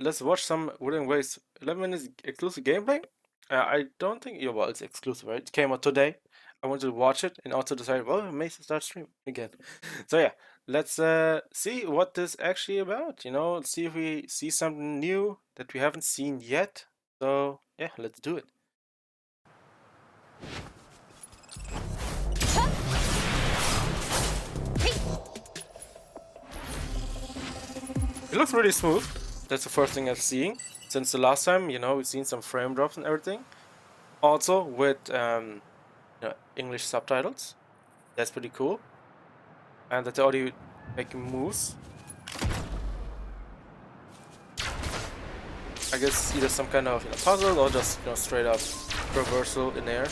let's watch some Wuthering Waves 11 minutes exclusive gameplay. I don't think, yeah, well, it's exclusive, right? It came out today. I wanted to watch it and also decided, well, I may start stream again. So yeah, let's see what this actually about. Let's see if we see something new that we haven't seen yet. So yeah, let's do it. It looks really smooth. That's the first thing I'm seeing since the last time. We've seen some frame drops and everything. Also with English subtitles. That's pretty cool. And that they're already making moves. I guess either some kind of puzzle or just straight up reversal in air.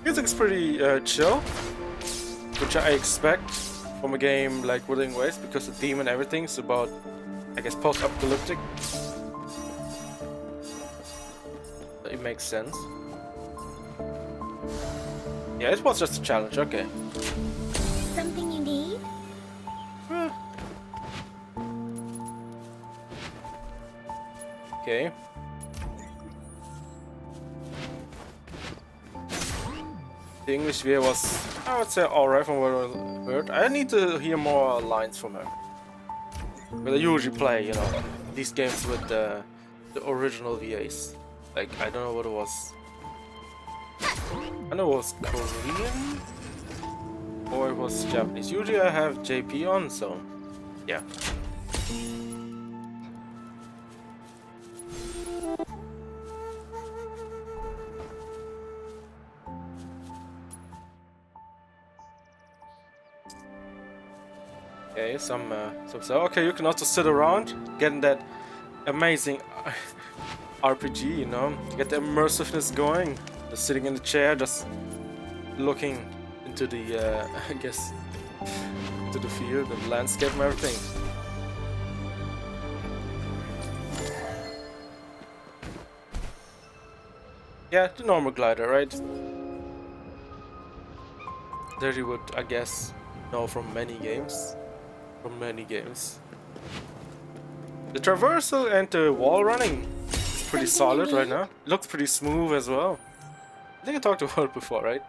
Music's pretty chill, which I expect from a game like Wuthering Waves because the theme and everything is about, I guess, post-apocalyptic. It makes sense. Yeah, it was just a challenge, okay. Something you need? Okay. The English VA was, I would say, alright from what I heard. I need to hear more lines from her. But I usually play, these games with the original VAs. Like, I don't know what it was. I know it was Korean or it was Japanese. Usually I have JP on, so yeah. Okay, some okay, you can also sit around, getting that amazing RPG, get the immersiveness going. Just sitting in the chair, just looking into the, I guess, into the field and landscape and everything. Yeah, the normal glider, right? That you would, I guess, know from many games. The traversal and the wall running is pretty solid right now. It looks pretty smooth as well. I think I talked about it before, right?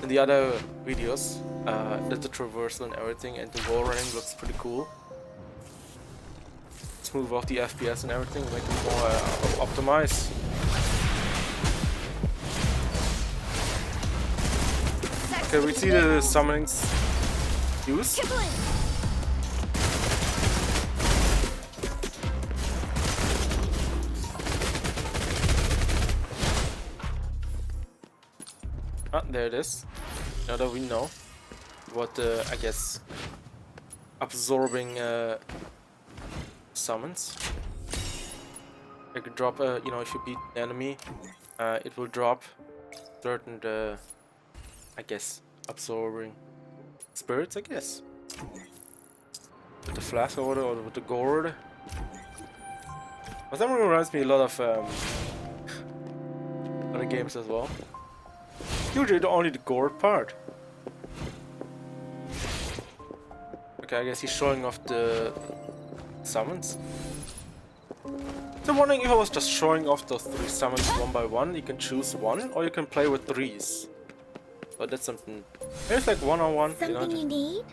In the other videos, that the traversal and everything and the wall running looks pretty cool. Smooth off the FPS and everything, make it more optimized. Okay, we see the summonings used. Ah, there it is. Now that we know what the, I guess, absorbing summons. You can drop, if you beat the enemy, it will drop certain, I guess, absorbing spirits, I guess. With the flask or with the gourd. But that reminds me a lot of other games as well. Usually only the gourd part. Okay, I guess he's showing off the summons. So I'm wondering if I was just showing off those 3 summons one by one. You can choose one, or you can play with 3s. But that's something. Maybe it's like one-on-one. Something you need?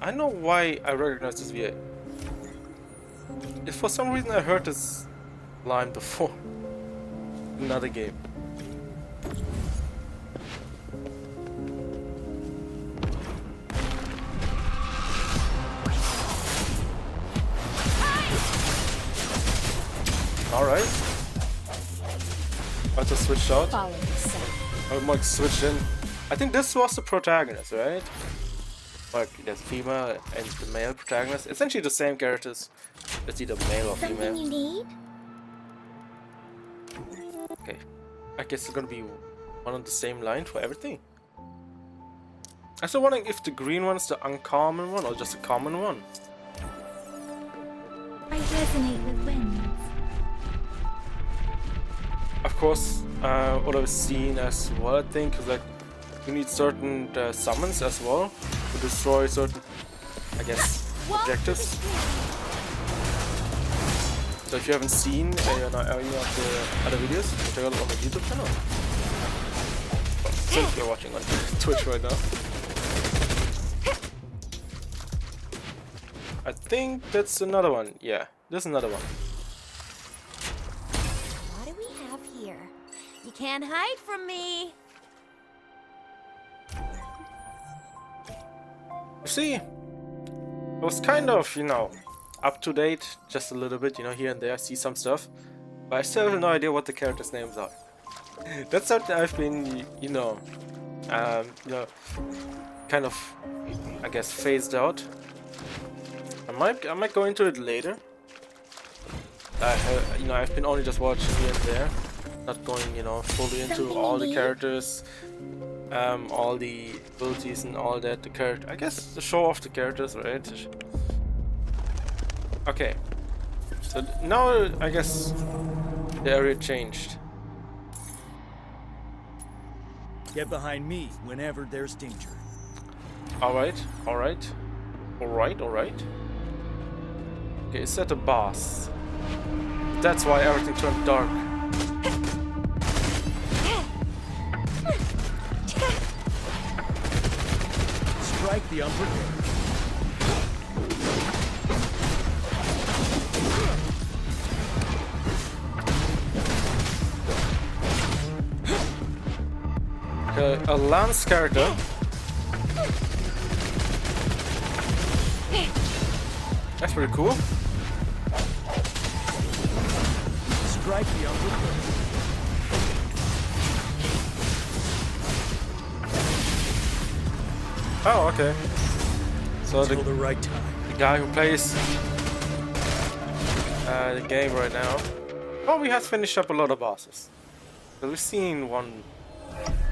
I know why I recognize this VA. If for some reason I heard this line before. Another game. Alright. I just switched out. I might switch in. I think this was the protagonist, right? Like there's female and the male protagonist. Essentially the same characters. It's either male or female. Something you need? Okay. I guess it's gonna be one on the same line for everything. I'm still wondering if the green one's the uncommon one or just a common one. I resonate with winds. Of course, what I've seen as well, I think, is like you need certain summons as well to destroy certain, I guess, objectives. So if you haven't seen any of the other videos, check out on my YouTube channel. Since you're watching on Twitch right now. I think that's another one. Yeah, there's another one. What do we have here? You can't hide from me. You see, it was kind of, you know, up to date, just a little bit, you know, here and there, I see some stuff, but I still have no idea what the characters' names are. That's something I've been, you know, kind of, I guess, phased out. I might go into it later. You know, I've been only just watching here and there, not going, you know, fully into all the characters, all the abilities and all that. The character, I guess, the show off the characters, right? Okay. So now I guess the area changed. Get behind me whenever there's danger. Alright, alright. Alright. Okay, is that a boss? That's why everything turned dark. Strike the unprepared. Okay, a lance character. That's pretty cool. Strike the unprepared. Oh, okay. So Till the right time. the guy who plays the game right now probably has finished up a lot of bosses. So we've seen one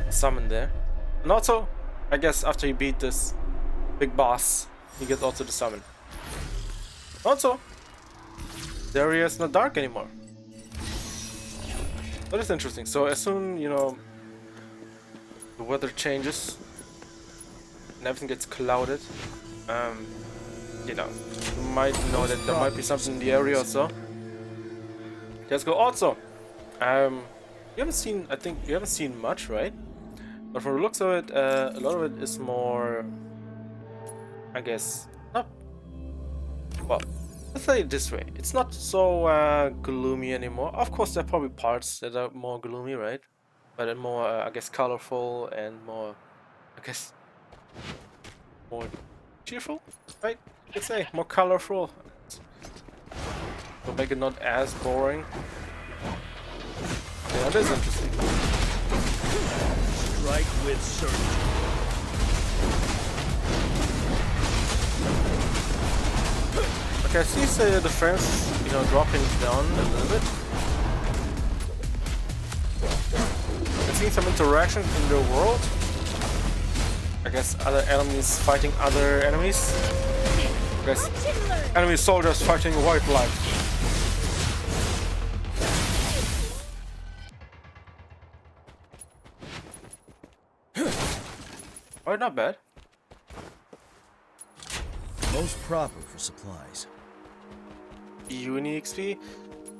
summon there. And also, I guess after you beat this big boss, you get also the summon. Also, the area is not dark anymore. That is interesting. So as soon, you know, the weather changes and everything gets clouded, you know, you might know that there might be something in the area also. Let's go. Also, you haven't seen, I think you haven't seen much, right? But from the looks of it, a lot of it is more, I guess, not, well, let's say it this way. It's not so gloomy anymore. Of course, there are probably parts that are more gloomy, right? But they're more, I guess, colorful and more, I guess, more cheerful, right? You could say more colorful. To make it not as boring. Yeah, that is interesting. Strike with certainty. Okay, I see the frames, you know, dropping down a little bit. I'm seeing some interaction in the world. I guess other enemies fighting other enemies. I guess enemy soldiers fighting wildlife. Oh, not bad. Most proper for supplies. Uni XP.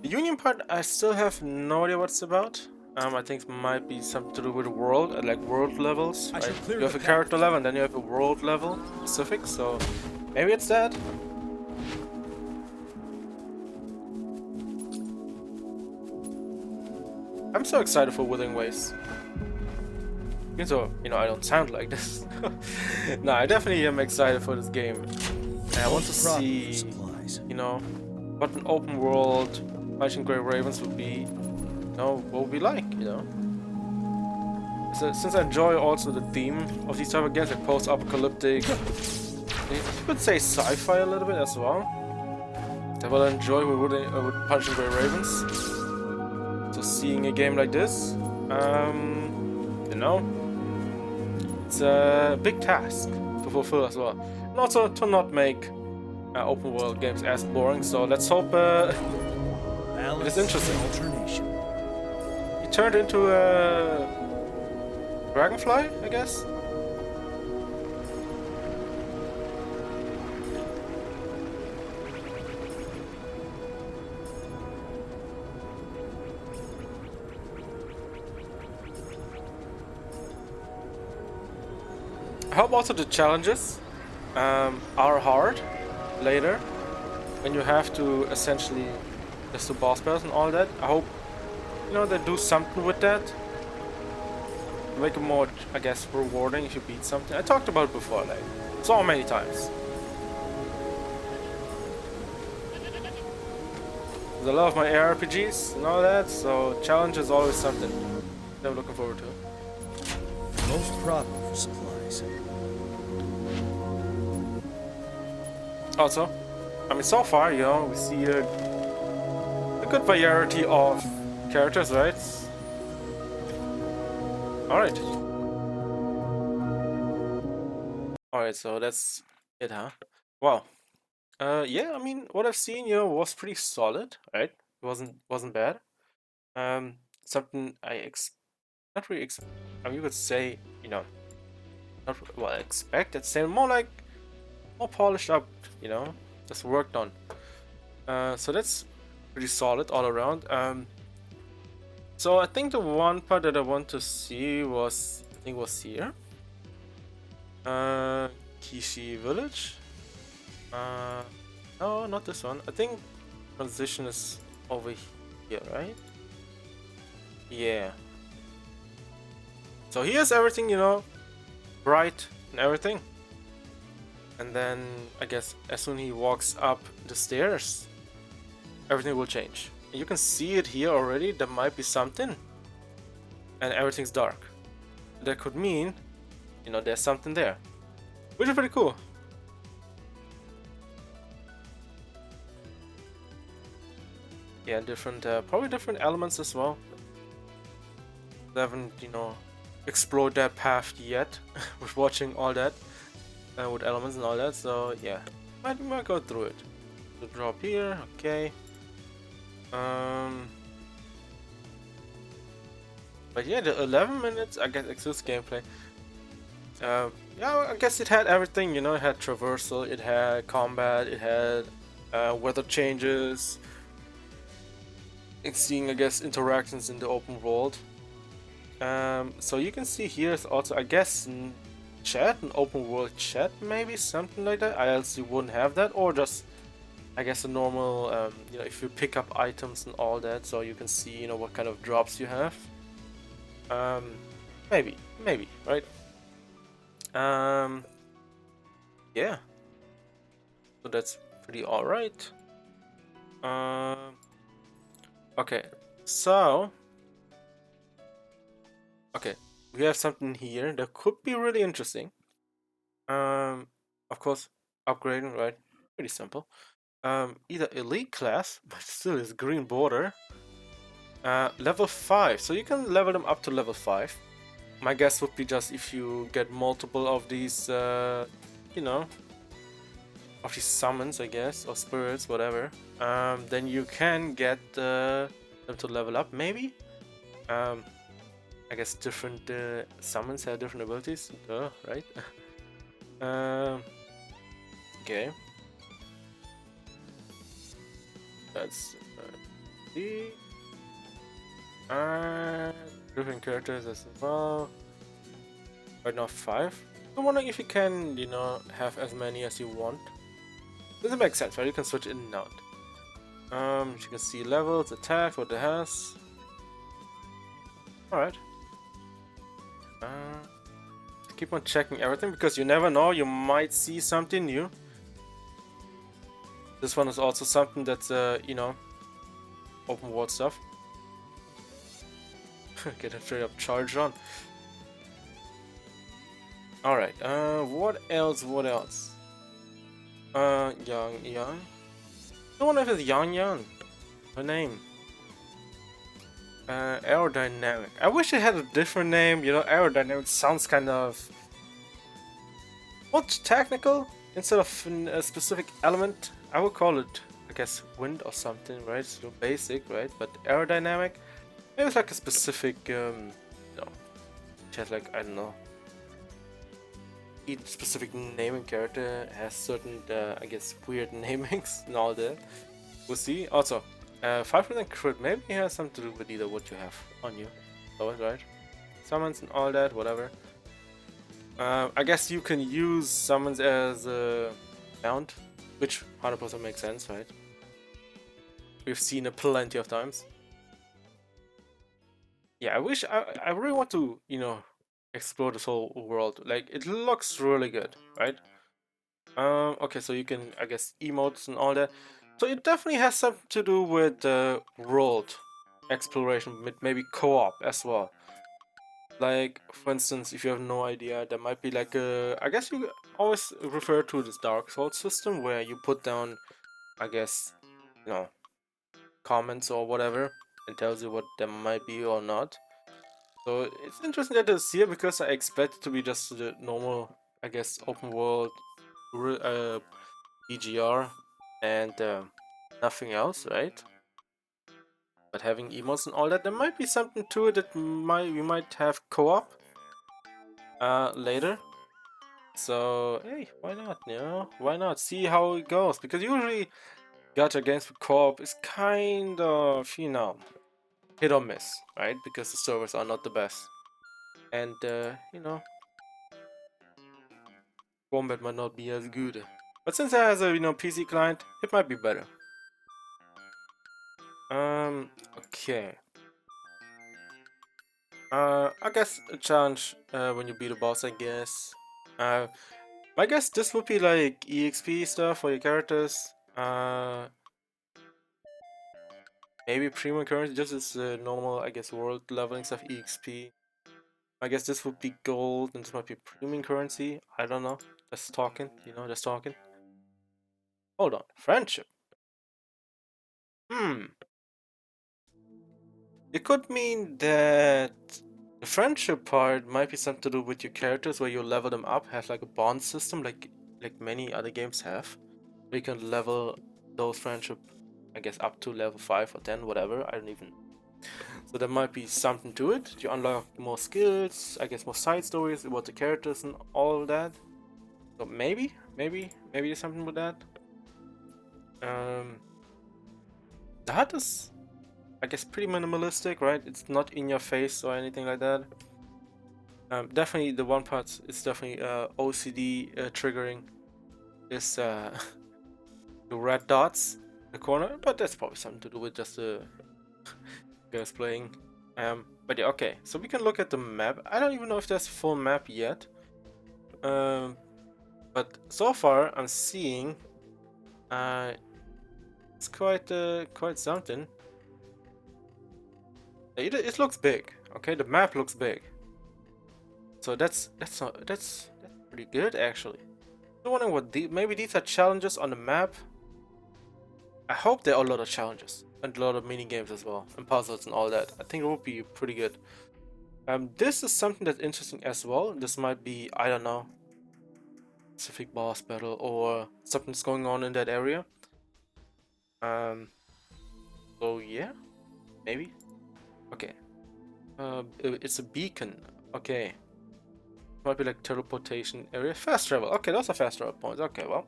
The Union part, I still have no idea what it's about. I think it might be something to do with the world, like world levels. Right? You have a character level and then you have a world level specific, so maybe it's that. I'm so excited for Wuthering Waves. Even though, you know, I don't sound like this. No, I definitely am excited for this game. And I want to see, you know, what an open world Fighting Grey Ravens would be, you know, what would be like, you know. So, since I enjoy also the theme of these type of games, like post-apocalyptic, you could say sci-fi a little bit as well. That what I enjoy with Punching Grey Ravens. So seeing a game like this, you know, it's a big task to fulfill as well. And also to not make open world games as boring, so let's hope it is interesting. Alternation. It turned into a dragonfly, I guess. I hope also the challenges are hard later when you have to essentially just the boss battles and all that. I hope, you know, they do something with that. Make it more, I guess, rewarding if you beat something. I talked about it before, like, so many times. I love my ARPGs and all that, so challenge is always something that I'm looking forward to. Most proper for supplies. Also, I mean, so far, you know, we see a good variety of characters, right? Alright. Alright, so that's it, huh? Wow. Yeah, I mean, what I've seen, you know, was pretty solid, right? It wasn't bad. Something not really I mean, you could say, you know, not well, expect. It's more like more polished up, you know, just worked on. So that's pretty solid all around. So I think the one part that I want to see was, I think was here. Kishi Village. No, not this one. I think transition is over here, right? Yeah. So here's everything, you know, bright and everything. And then I guess as soon as he walks up the stairs, everything will change. You can see it here already. There might be something, and everything's dark. That could mean, you know, there's something there, which is pretty cool. Yeah, different, probably different elements as well. I haven't, you know, explored that path yet with watching all that, with elements and all that. So yeah, might go through it. The drop here, okay. But yeah, the 11 minutes, I guess, exclusive gameplay. Yeah, I guess it had everything, you know. It had traversal, it had combat, it had weather changes. It's seeing, I guess, interactions in the open world. So you can see here is also, I guess, chat, an open world chat, maybe something like that. I else you wouldn't have that, or just, I guess, a normal, you know, if you pick up items and all that, so you can see, you know, what kind of drops you have. Maybe, right? Yeah. So that's pretty alright. Okay, so okay, we have something here that could be really interesting. Of course, upgrading, right? Pretty simple. Either elite class, but still is green border. Level 5, so you can level them up to level 5. My guess would be just if you get multiple of these, you know, of these summons, I guess, or spirits, whatever. Then you can get them to level up, maybe. I guess different summons have different abilities, right? Okay. That's the different characters as well. Right now 5. I'm wondering if you can, you know, have as many as you want. Doesn't make sense, right? You can switch in and out. You can see levels, attack, what it has. Alright. Keep on checking everything because you never know, you might see something new. This one is also something that's, you know, open world stuff. Get a straight up charge on. Alright, what else? Young. I wonder if it's Yang. Her name. Aerodynamic. I wish it had a different name, you know. Aerodynamic sounds kind of what, technical instead of a specific element. I would call it, I guess, wind or something, right? So basic, right? But aerodynamic, maybe it's like a specific, you know, has like, I don't know, each specific naming character has certain, I guess, weird namings and all that. We'll see. Also, 5% crit maybe has something to do with either what you have on you. Always right. Summons and all that, whatever. I guess you can use summons as a mount, which 100% makes sense, right? We've seen it plenty of times. Yeah, I really want to, you know, explore this whole world. Like, it looks really good, right? Okay, so you can, I guess, emotes and all that. So it definitely has something to do with world exploration, with maybe co-op as well. Like, for instance, if you have no idea, there might be like a... I guess you always refer to this Dark Souls system where you put down, I guess, you know, comments or whatever, and tells you what there might be or not. So it's interesting that it's here because I expect it to be just the normal, I guess, open world BGR and nothing else, right? But having emotes and all that, there might be something to it that we might have co-op later. So hey, why not? You know, why not see how it goes? Because usually gacha games with co-op is kind of, you know, hit or miss, right? Because the servers are not the best, and you know, combat might not be as good. But since it has a, you know, PC client, it might be better. Okay. I guess a challenge when you beat a boss, I guess. I guess this would be like EXP stuff for your characters. Maybe premium currency, just as normal, I guess, world leveling stuff, EXP. I guess this would be gold, and this might be premium currency. I don't know. Just talking, you know, just talking. Hold on, friendship. Hmm. It could mean that the friendship part might be something to do with your characters, where you level them up, have like a bond system, like many other games have. We can level those friendship, I guess, up to level 5 or 10, whatever. I don't even. So there might be something to it. You unlock more skills, I guess, more side stories about the characters and all of that. So maybe there's something with that. The hut is, I guess, pretty minimalistic, right? It's not in your face or anything like that. Definitely the one part is definitely OCD triggering is the red dots in the corner, but that's probably something to do with just the guys playing. But yeah, okay, so we can look at the map. I don't even know if there's a full map yet. But so far I'm seeing it's quite something. It looks big. Okay, the map looks big. So that's pretty good actually. I'm wondering what maybe these are challenges on the map. I hope there are a lot of challenges and a lot of mini games as well and puzzles and all that. I think it would be pretty good. This is something that's interesting as well. This might be, I don't know, specific boss battle or something's going on in that area. So yeah, maybe. Okay. It's a beacon. Okay. Might be like teleportation area. Fast travel. Okay, those are fast travel points. Okay, well.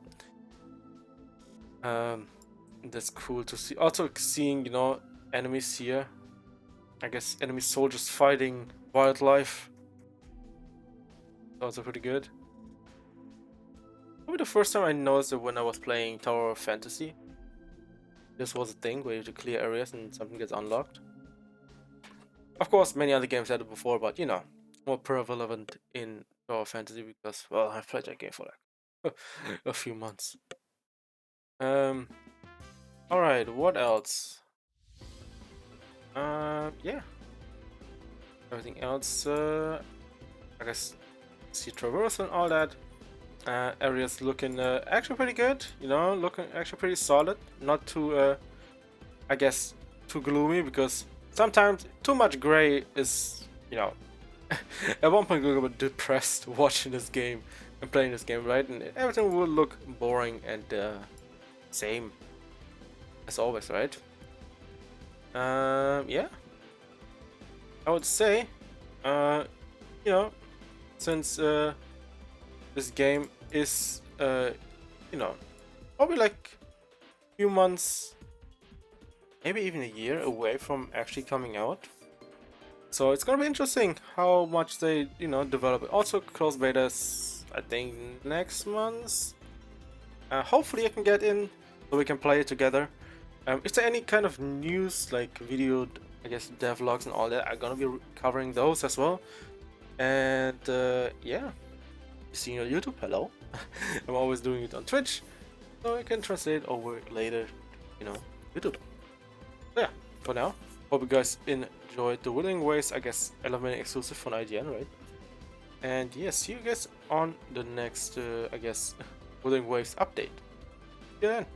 That's cool to see. Also seeing, you know, enemies here. I guess enemy soldiers fighting wildlife. Also pretty good. Probably the first time I noticed it when I was playing Tower of Fantasy. This was a thing where you have to clear areas and something gets unlocked. Of course, many other games had it before, but you know, more prevalent in Tower of Fantasy because, well, I've played that game for like a few months. Alright, what else? Yeah. Everything else, I guess, see traverse and all that. Areas looking actually pretty good, you know, looking actually pretty solid. Not too, I guess, too gloomy because sometimes too much gray is, you know, at one point we were depressed watching this game and playing this game, right? And everything would look boring and same as always, right? Yeah. I would say you know, since this game is you know, probably like a few months, maybe even a year away from actually coming out. So it's gonna be interesting how much they, you know, develop it. Also, closed betas, I think next month. Hopefully, I can get in so we can play it together. Is there any kind of news, like video, I guess, devlogs and all that? I'm gonna be covering those as well. And yeah, see you on YouTube. Hello. I'm always doing it on Twitch, so I can translate over later, you know, YouTube. So yeah, for now, hope you guys enjoyed the Wuthering Waves, I guess, Element exclusive from IGN, right? And yeah, see you guys on the next, I guess, Wuthering Waves update. See you then.